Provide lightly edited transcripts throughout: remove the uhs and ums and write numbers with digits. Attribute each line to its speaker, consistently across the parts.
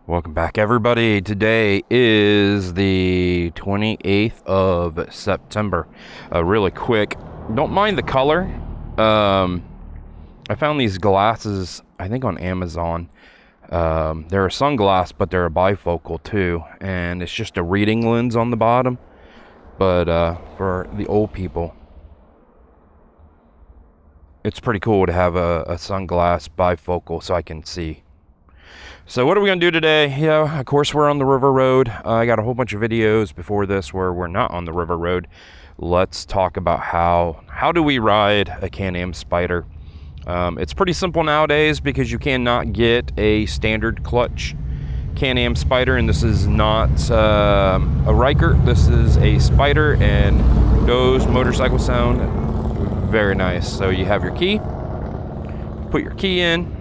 Speaker 1: Welcome back, everybody. Today is the 28th of September. Really quick, don't mind the color. I found these glasses, I think on Amazon. They're a sunglass, but they're a bifocal too, and it's just a reading lens on the bottom. But for the old people, it's pretty cool to have a sunglass bifocal so I can see. So what are we going to do today? Yeah, of course we're on the river road. I got a whole bunch of videos before this where we're not on the river road. Let's talk about how do we ride a Can-Am Spyder. It's pretty simple nowadays because you cannot get a standard clutch Can-Am Spyder, and this is not a Riker. This is a Spyder, and those motorcycles sound very nice. So you have your key, put your key in,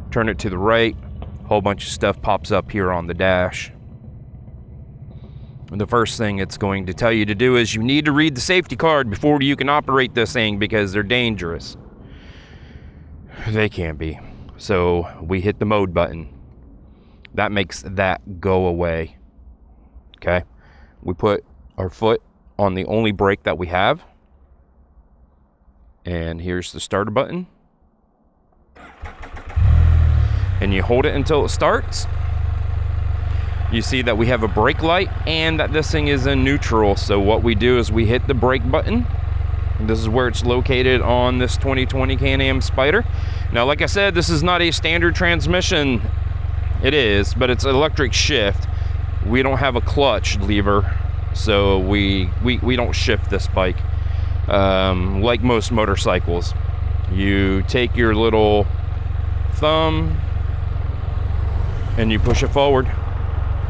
Speaker 1: turn it to the right, a whole bunch of stuff pops up here on the dash. And the first thing it's going to tell you to do is you need to read the safety card before you can operate this thing because they're dangerous. They can be. So we hit the mode button. That makes that go away. Okay? We put our foot on the only brake that we have. And here's the starter button. And you hold it until it starts. You see that we have a brake light and that this thing is in neutral. So what we do is we hit the brake button. This is where it's located on this 2020 Can-Am Spyder. Now, like I said, this is not a standard transmission. It is, but it's electric shift. We don't have a clutch lever, so we don't shift this bike like most motorcycles. You take your little thumb and you push it forward.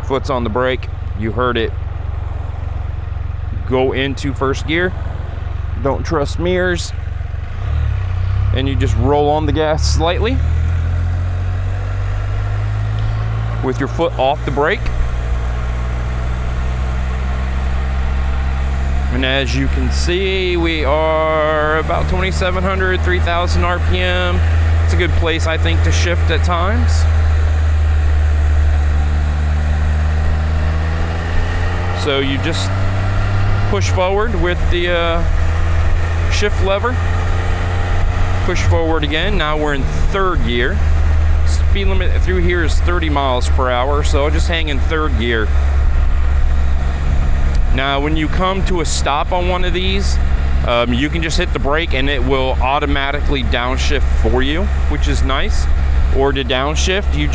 Speaker 1: Foot's on the brake. You heard it go into first gear. Don't trust mirrors. And you just roll on the gas slightly with your foot off the brake. And as you can see, we are about 2,700, 3,000 RPM. It's a good place, I think, to shift at times. So you just push forward with the shift lever. Push forward again. Now we're in third gear. Speed limit through here is 30 miles per hour, so I'll just hang in third gear. Now when you come to a stop on one of these, you can just hit the brake and it will automatically downshift for you, which is nice. Or to downshift, you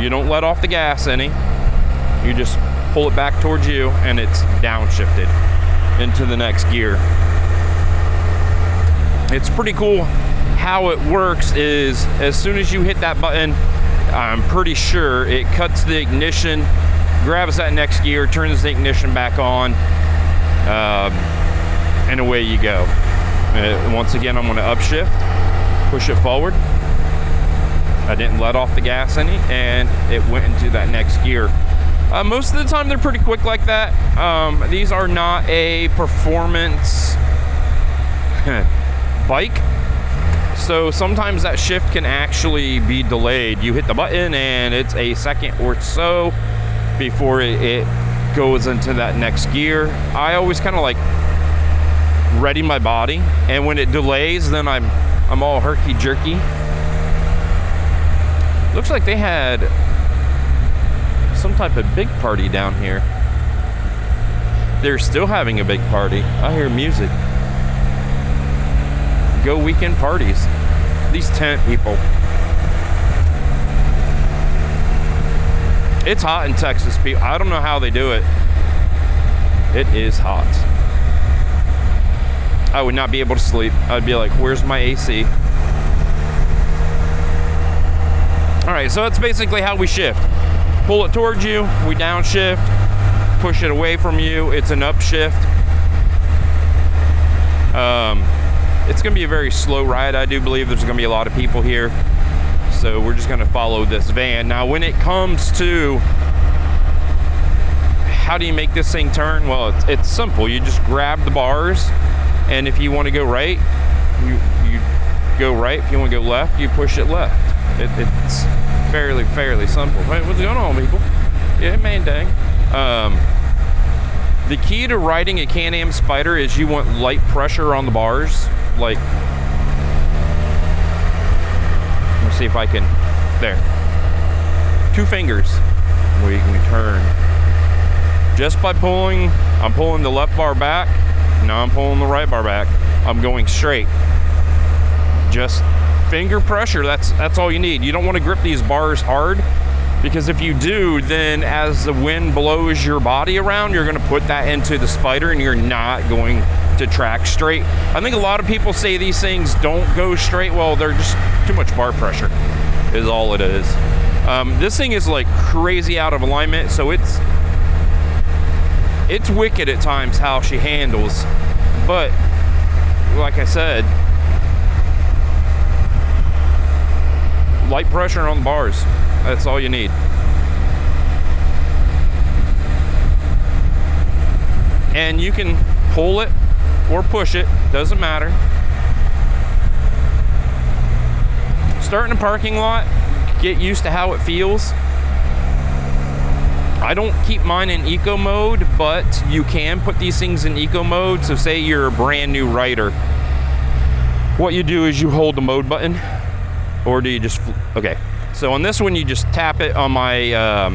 Speaker 1: don't let off the gas any. You just pull it back towards you and it's downshifted into the next gear. It's pretty cool. How it works is as soon as you hit that button, I'm pretty sure it cuts the ignition, grabs that next gear, turns the ignition back on, and away you go. Once again, I'm going to upshift, push it forward. I didn't let off the gas any, and it went into that next gear. Most of the time they're pretty quick like that. These are not a performance bike, so sometimes that shift can actually be delayed. You hit the button and it's a second or so before it goes into that next gear. I always kind of like ready my body, and when it delays, then I'm all herky-jerky. Looks like they had some type of big party down here. They're still having a big party. I hear music. Go weekend parties. These tent people. It's hot in Texas, people. I don't know how they do it. It is hot. I would not be able to sleep. I'd be like, where's my AC? All right, so that's basically how we shift. Pull it towards you, we downshift. Push it away from you, it's an upshift. It's gonna be a very slow ride. I do believe there's gonna be a lot of people here. So we're just gonna follow this van. Now when it comes to how do you make this thing turn? Well, it's simple. You just grab the bars, and if you wanna go right, you go right. If you wanna go left, you push it left. It's fairly simple. Hey, what's going on, people? Yeah, man, dang. The key to riding a Can-Am Spyder is you want light pressure on the bars. Like, let's see if I can, there. 2 fingers, where you can turn. Just by pulling, I'm pulling the left bar back, now I'm pulling the right bar back. I'm going straight. Just finger pressure, that's all you need. You don't want to grip these bars hard, because if you do, then as the wind blows your body around, you're going to put that into the Spyder and you're not going to track straight. I think a lot of people say these things don't go straight. Well, they're just too much bar pressure is all it is. This thing is like crazy out of alignment, so it's wicked at times how she handles. But like I said, light pressure on the bars. That's all you need. And you can pull it or push it, doesn't matter. Start in a parking lot, get used to how it feels. I don't keep mine in eco mode, but you can put these things in eco mode. So say you're a brand new rider. What you do is you hold the mode button, or do you just, okay. So on this one, you just tap it. On my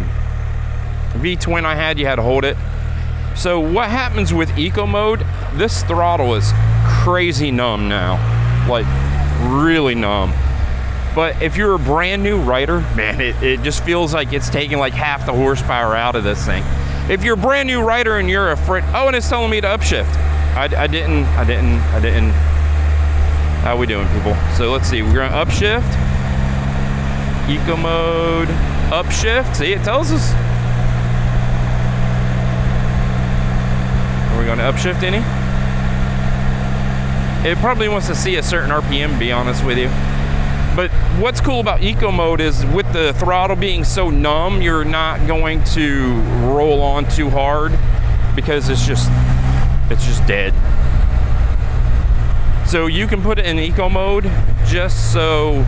Speaker 1: V-twin I had, you had to hold it. So what happens with eco mode, this throttle is crazy numb now, like really numb. But if you're a brand new rider, man, it just feels like it's taking like half the horsepower out of this thing. If you're a brand new rider and you're afraid, oh, and it's telling me to upshift. I didn't. How we doing, people? So let's see, we're gonna upshift. Eco mode, upshift. See, it tells us. Are we going to upshift any? It probably wants to see a certain RPM, to be honest with you. But what's cool about eco mode is with the throttle being so numb, you're not going to roll on too hard because it's just dead. So you can put it in eco mode just so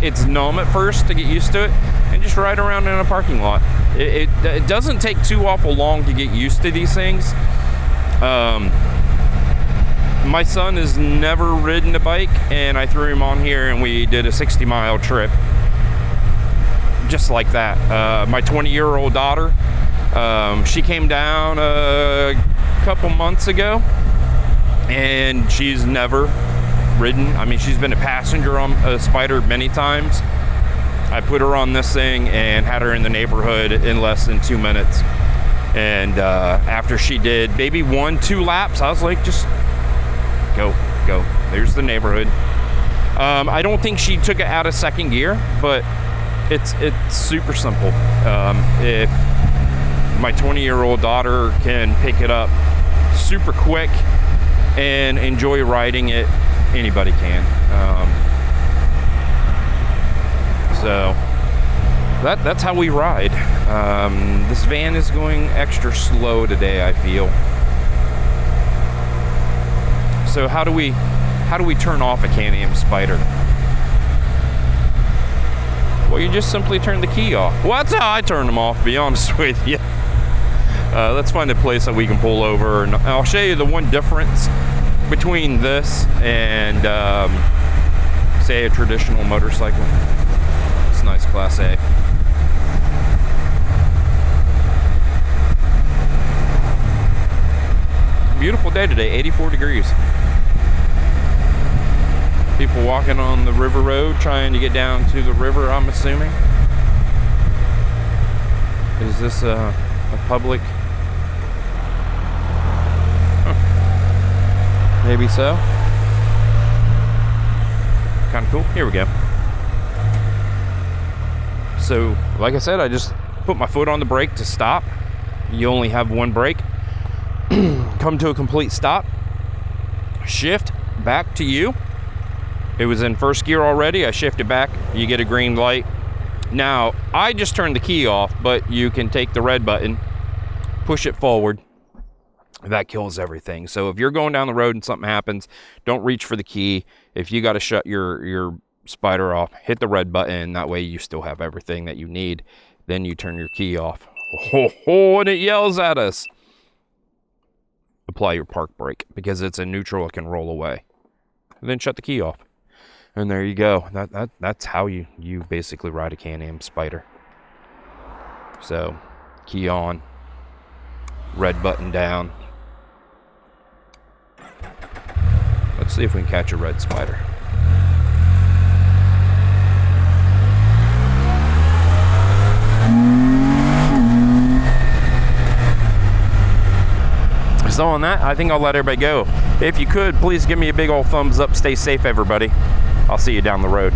Speaker 1: it's numb at first to get used to it, and just ride around in a parking lot. It doesn't take too awful long to get used to these things. My son has never ridden a bike, and I threw him on here and we did a 60-mile trip just like that. My 20-year-old daughter, she came down a couple months ago, and she's never ridden. I mean, she's been a passenger on a Spyder many times. I put her on this thing and had her in the neighborhood in less than 2 minutes. And after she did maybe 1-2 laps, I was like, just go. There's the neighborhood. I don't think she took it out of second gear, but it's super simple. If my 20-year-old daughter can pick it up super quick and enjoy riding it, anybody can. So that's how we ride. This van is going extra slow today, I feel. So how do we turn off a Can-Am Spyder? Well, you just simply turn the key off. Well, that's how I turn them off, to be honest with you. Let's find a place that we can pull over, and I'll show you the one difference between this and say a traditional motorcycle. It's a nice Class A. Beautiful day today, 84 degrees. People walking on the river road trying to get down to the river, I'm assuming. Is this a public? Huh. Maybe so. Kind of cool. Here we go. So, like I said, I just put my foot on the brake to stop. You only have one brake. Come to a complete stop. Shift back to you. It was in first gear already. I shifted back. You get a green light. Now, I just turned the key off, but you can take the red button, push it forward. That kills everything. So if you're going down the road and something happens, don't reach for the key. If you got to shut your Spyder off, hit the red button, that way you still have everything that you need. Then you turn your key off. Oh, and it yells at us. Apply your park brake, because it's a neutral, it can roll away. And then shut the key off. And there you go. That's how you basically ride a Can-Am Spyder. So, key on, red button down. Let's see if we can catch a red Spyder. So on that, I think I'll let everybody go. If you could, please give me a big old thumbs up. Stay safe, everybody. I'll see you down the road.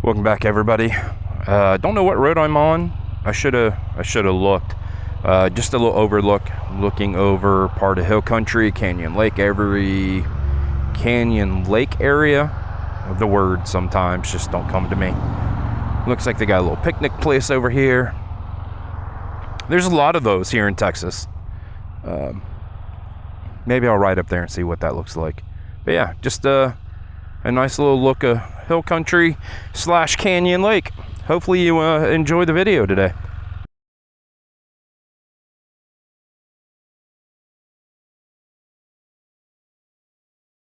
Speaker 1: Welcome back, everybody. Don't know what road I'm on. I should have looked. Just a little overlook, looking over part of hill country, Canyon Lake area. The words sometimes just don't come to me. Looks like they got a little picnic place over here. There's a lot of those here in Texas. Maybe I'll ride up there and see what that looks like. But yeah, just a nice little look of hill country / Canyon Lake. Hopefully you enjoy the video today.